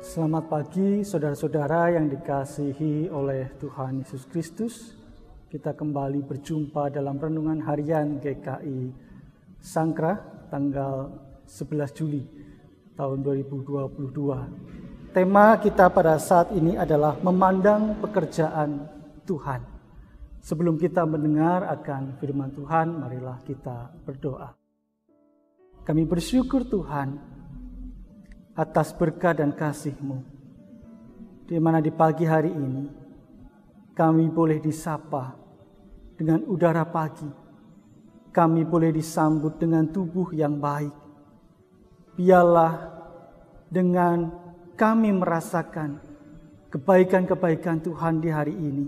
Selamat pagi saudara-saudara yang dikasihi oleh Tuhan Yesus Kristus. Kita kembali berjumpa dalam renungan harian GKI Sangkrah tanggal 11 Juli tahun 2022. Tema kita pada saat ini adalah memandang pekerjaan Tuhan. Sebelum kita mendengar akan firman Tuhan, marilah kita berdoa. Kami bersyukur Tuhan atas berkat dan kasih-Mu, di mana di pagi hari ini kami boleh disapa dengan udara pagi, kami boleh disambut dengan tubuh yang baik. Biarlah dengan kami merasakan kebaikan-kebaikan Tuhan di hari ini,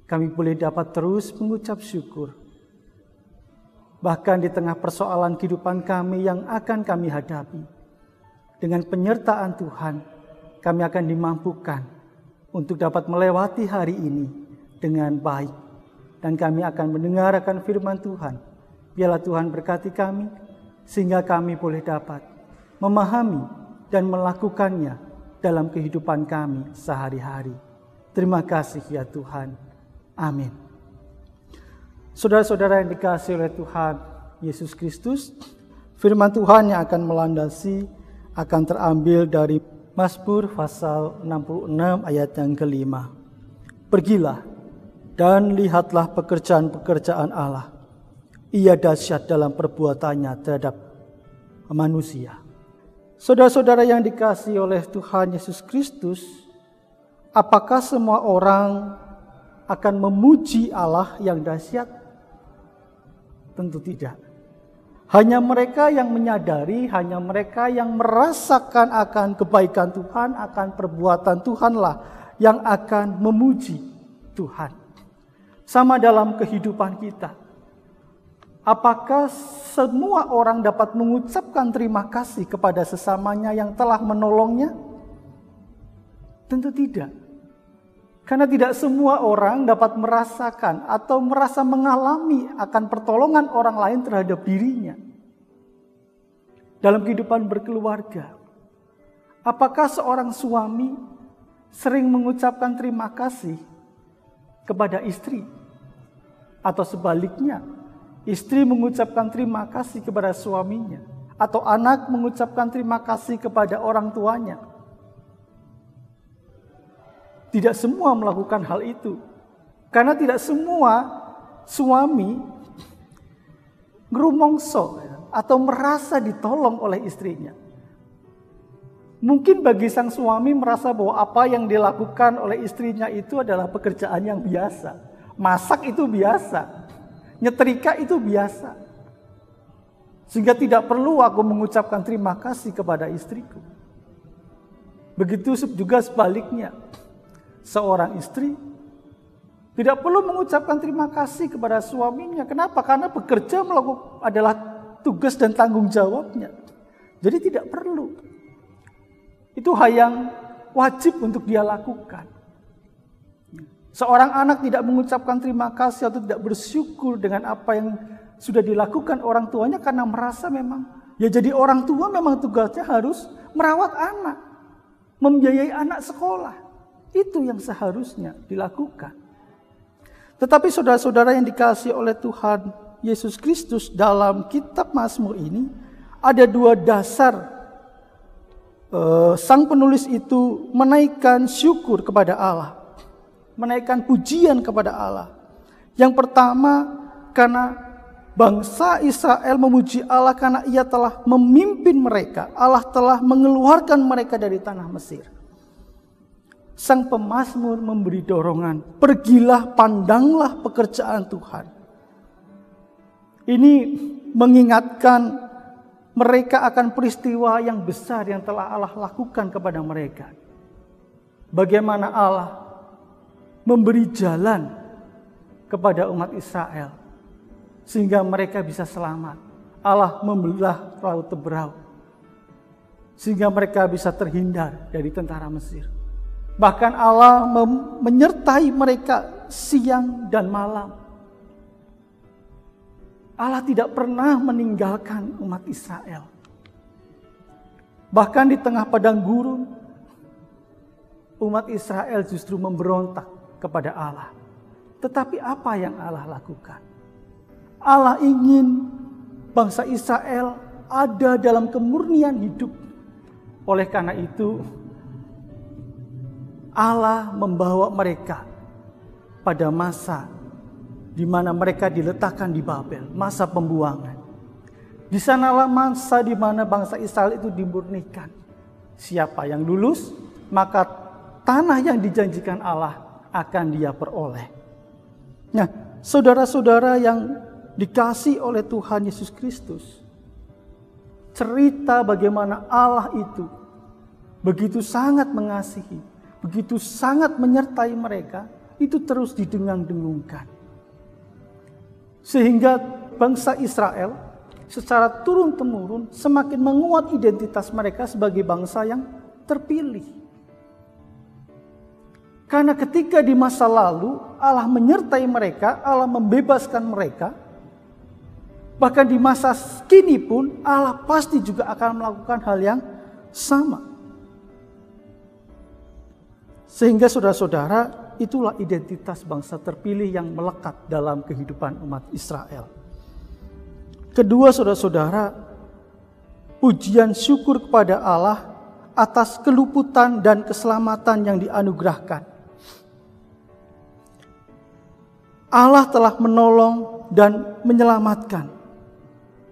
kami boleh dapat terus mengucap syukur. Bahkan di tengah persoalan kehidupan kami yang akan kami hadapi, dengan penyertaan Tuhan, kami akan dimampukan untuk dapat melewati hari ini dengan baik. Dan kami akan mendengarkan firman Tuhan. Biarlah Tuhan berkati kami, sehingga kami boleh dapat memahami dan melakukannya dalam kehidupan kami sehari-hari. Terima kasih ya Tuhan. Amin. Saudara-saudara yang dikasihi oleh Tuhan Yesus Kristus, firman Tuhan yang akan melandasi akan terambil dari Mazmur pasal 66 ayat yang kelima. Pergilah dan lihatlah pekerjaan-pekerjaan Allah. Ia dahsyat dalam perbuatannya terhadap manusia. Saudara-saudara yang dikasihi oleh Tuhan Yesus Kristus, apakah semua orang akan memuji Allah yang dahsyat? Tentu tidak. Hanya mereka yang menyadari, hanya mereka yang merasakan akan kebaikan Tuhan, akan perbuatan Tuhanlah yang akan memuji Tuhan. Sama dalam kehidupan kita. Apakah semua orang dapat mengucapkan terima kasih kepada sesamanya yang telah menolongnya? Tentu tidak. Karena tidak semua orang dapat merasakan atau merasa mengalami akan pertolongan orang lain terhadap dirinya. Dalam kehidupan berkeluarga, apakah seorang suami sering mengucapkan terima kasih kepada istri? Atau sebaliknya, istri mengucapkan terima kasih kepada suaminya? Atau anak mengucapkan terima kasih kepada orang tuanya? Tidak semua melakukan hal itu. Karena tidak semua suami ngerumongso atau merasa ditolong oleh istrinya. Mungkin bagi sang suami merasa bahwa apa yang dilakukan oleh istrinya itu adalah pekerjaan yang biasa. Masak itu biasa. Nyetrika itu biasa. Sehingga tidak perlu aku mengucapkan terima kasih kepada istriku. Begitu juga sebaliknya. Seorang istri tidak perlu mengucapkan terima kasih kepada suaminya. Kenapa? Karena bekerja adalah tugas dan tanggung jawabnya. Jadi tidak perlu. Itu hal yang wajib untuk dia lakukan. Seorang anak tidak mengucapkan terima kasih atau tidak bersyukur dengan apa yang sudah dilakukan orang tuanya karena merasa memang ya jadi orang tua memang tugasnya harus merawat anak, membiayai anak sekolah. Itu yang seharusnya dilakukan. Tetapi saudara-saudara yang dikasihi oleh Tuhan Yesus Kristus, dalam kitab Mazmur ini ada dua dasar sang penulis itu menaikkan syukur kepada Allah, menaikkan pujian kepada Allah. Yang pertama, karena bangsa Israel memuji Allah karena Ia telah memimpin mereka, Allah telah mengeluarkan mereka dari tanah Mesir. Sang pemazmur memberi dorongan, pergilah, pandanglah pekerjaan Tuhan. Ini mengingatkan mereka akan peristiwa yang besar yang telah Allah lakukan kepada mereka. Bagaimana Allah memberi jalan kepada umat Israel sehingga mereka bisa selamat. Allah membelah laut Teberau sehingga mereka bisa terhindar dari tentara Mesir. Bahkan Allah menyertai mereka siang dan malam. Allah tidak pernah meninggalkan umat Israel. Bahkan di tengah padang gurun, umat Israel justru memberontak kepada Allah. Tetapi apa yang Allah lakukan? Allah ingin bangsa Israel ada dalam kemurnian hidup. Oleh karena itu, Allah membawa mereka pada masa di mana mereka diletakkan di Babel, masa pembuangan. Di sanalah masa di mana bangsa Israel itu dimurnikan. Siapa yang lulus, maka tanah yang dijanjikan Allah akan dia peroleh. Nah, saudara-saudara yang dikasihi oleh Tuhan Yesus Kristus, cerita bagaimana Allah itu begitu sangat mengasihi, begitu sangat menyertai mereka, itu terus didengung-dengungkan. Sehingga bangsa Israel secara turun-temurun semakin menguat identitas mereka sebagai bangsa yang terpilih. Karena ketika di masa lalu Allah menyertai mereka, Allah membebaskan mereka, bahkan di masa kini pun Allah pasti juga akan melakukan hal yang sama. Sehingga saudara-saudara, itulah identitas bangsa terpilih yang melekat dalam kehidupan umat Israel. Kedua, saudara-saudara, pujian syukur kepada Allah atas keluputan dan keselamatan yang dianugerahkan. Allah telah menolong dan menyelamatkan.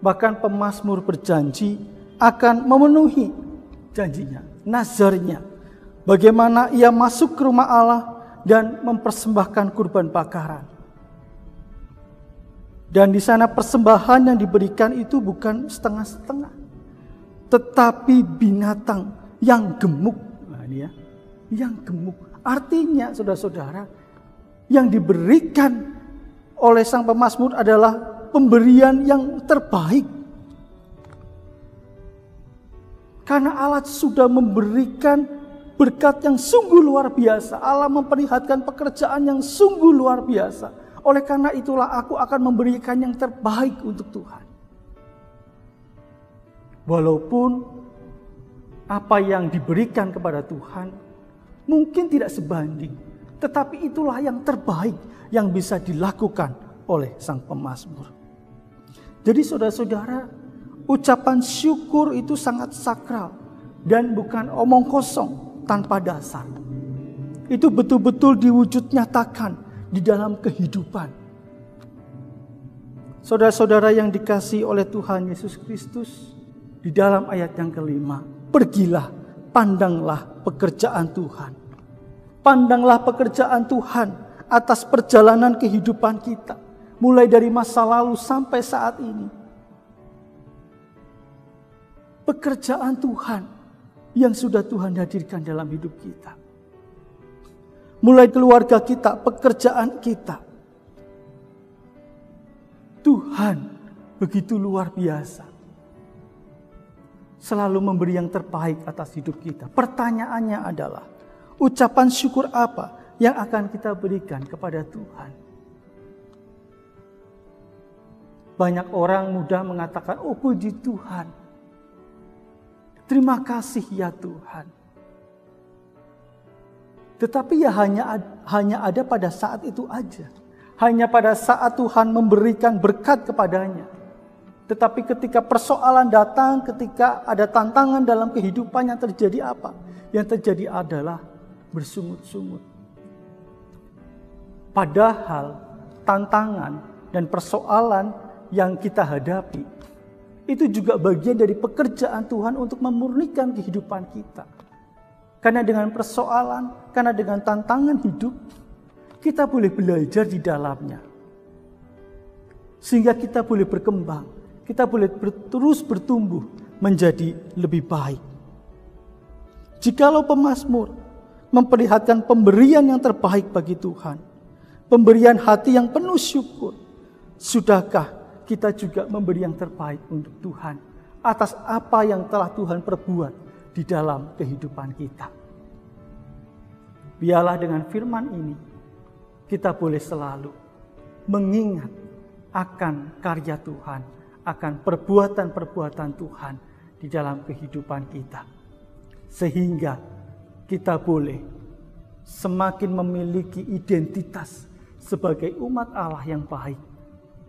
Bahkan pemazmur berjanji akan memenuhi janjinya, nazarnya. Bagaimana ia masuk ke rumah Allah dan mempersembahkan kurban bakaran. Dan di sana persembahan yang diberikan itu bukan setengah-setengah, tetapi binatang yang gemuk. Nah, ini ya, yang gemuk. Artinya, saudara-saudara, yang diberikan oleh sang pemazmur adalah pemberian yang terbaik. Karena Allah sudah memberikan berkat yang sungguh luar biasa. Allah memperlihatkan pekerjaan yang sungguh luar biasa. Oleh karena itulah aku akan memberikan yang terbaik untuk Tuhan. Walaupun apa yang diberikan kepada Tuhan mungkin tidak sebanding, tetapi itulah yang terbaik yang bisa dilakukan oleh sang pemazmur. Jadi saudara-saudara, ucapan syukur itu sangat sakral dan bukan omong kosong tanpa dasar. Itu betul-betul diwujud nyatakan di dalam kehidupan. Saudara-saudara yang dikasihi oleh Tuhan Yesus Kristus, di dalam ayat yang kelima, pergilah, pandanglah pekerjaan Tuhan. Pandanglah pekerjaan Tuhan atas perjalanan kehidupan kita, mulai dari masa lalu sampai saat ini. Pekerjaan Tuhan yang sudah Tuhan hadirkan dalam hidup kita. Mulai keluarga kita, pekerjaan kita. Tuhan begitu luar biasa. Selalu memberi yang terbaik atas hidup kita. Pertanyaannya adalah, ucapan syukur apa yang akan kita berikan kepada Tuhan? Banyak orang mudah mengatakan, oh puji Tuhan. Terima kasih ya Tuhan. Tetapi ya hanya ada pada saat itu aja. Hanya pada saat Tuhan memberikan berkat kepadanya. Tetapi ketika persoalan datang, ketika ada tantangan dalam kehidupan, yang terjadi apa? Yang terjadi adalah bersungut-sungut. Padahal tantangan dan persoalan yang kita hadapi itu juga bagian dari pekerjaan Tuhan untuk memurnikan kehidupan kita. Karena dengan persoalan, karena dengan tantangan hidup, kita boleh belajar di dalamnya. Sehingga kita boleh berkembang, kita boleh terus bertumbuh menjadi lebih baik. Jikalau pemazmur memperlihatkan pemberian yang terbaik bagi Tuhan, pemberian hati yang penuh syukur, sudahkah kita juga memberi yang terbaik untuk Tuhan atas apa yang telah Tuhan perbuat di dalam kehidupan kita? Biarlah dengan firman ini kita boleh selalu mengingat akan karya Tuhan, akan perbuatan-perbuatan Tuhan di dalam kehidupan kita, sehingga kita boleh semakin memiliki identitas sebagai umat Allah yang baik.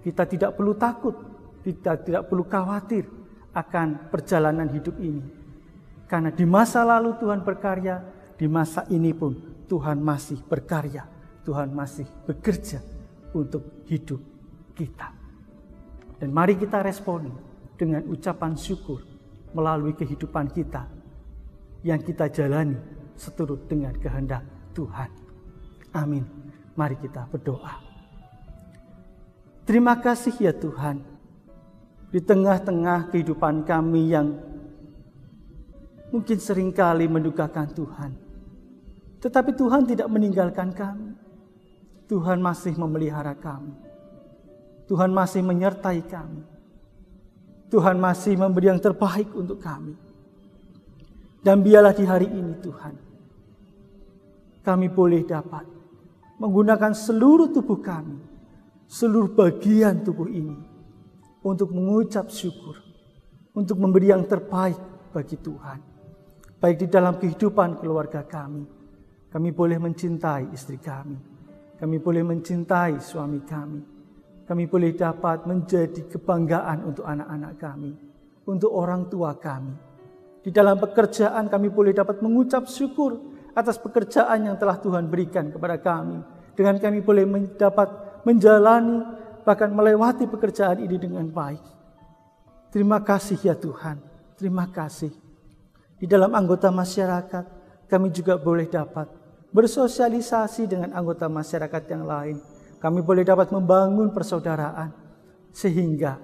Kita tidak perlu takut, kita tidak perlu khawatir akan perjalanan hidup ini. Karena di masa lalu Tuhan berkarya, di masa ini pun Tuhan masih berkarya, Tuhan masih bekerja untuk hidup kita. Dan mari kita responi dengan ucapan syukur melalui kehidupan kita yang kita jalani seturut dengan kehendak Tuhan. Amin. Mari kita berdoa. Terima kasih ya Tuhan, di tengah-tengah kehidupan kami yang mungkin seringkali mendukakan Tuhan, tetapi Tuhan tidak meninggalkan kami. Tuhan masih memelihara kami. Tuhan masih menyertai kami. Tuhan masih memberi yang terbaik untuk kami. Dan biarlah di hari ini Tuhan, kami boleh dapat menggunakan seluruh tubuh kami, seluruh bagian tubuh ini untuk mengucap syukur, untuk memberi yang terbaik bagi Tuhan. Baik di dalam kehidupan keluarga kami boleh mencintai istri kami boleh mencintai suami kami boleh dapat menjadi kebanggaan untuk anak-anak kami, untuk orang tua kami. Di dalam pekerjaan kami boleh dapat mengucap syukur atas pekerjaan yang telah Tuhan berikan kepada kami. Dengan kami boleh dapat menjalani, bahkan melewati pekerjaan ini dengan baik. Terima kasih ya Tuhan, terima kasih. Di dalam anggota masyarakat, kami juga boleh dapat bersosialisasi dengan anggota masyarakat yang lain. Kami boleh dapat membangun persaudaraan, sehingga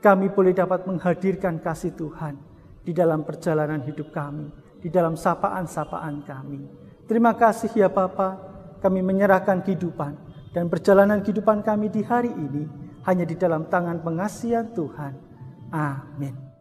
kami boleh dapat menghadirkan kasih Tuhan di dalam perjalanan hidup kami, di dalam sapaan-sapaan kami. Terima kasih ya Bapa, kami menyerahkan kehidupan dan perjalanan kehidupan kami di hari ini hanya di dalam tangan pengasihan Tuhan. Amin.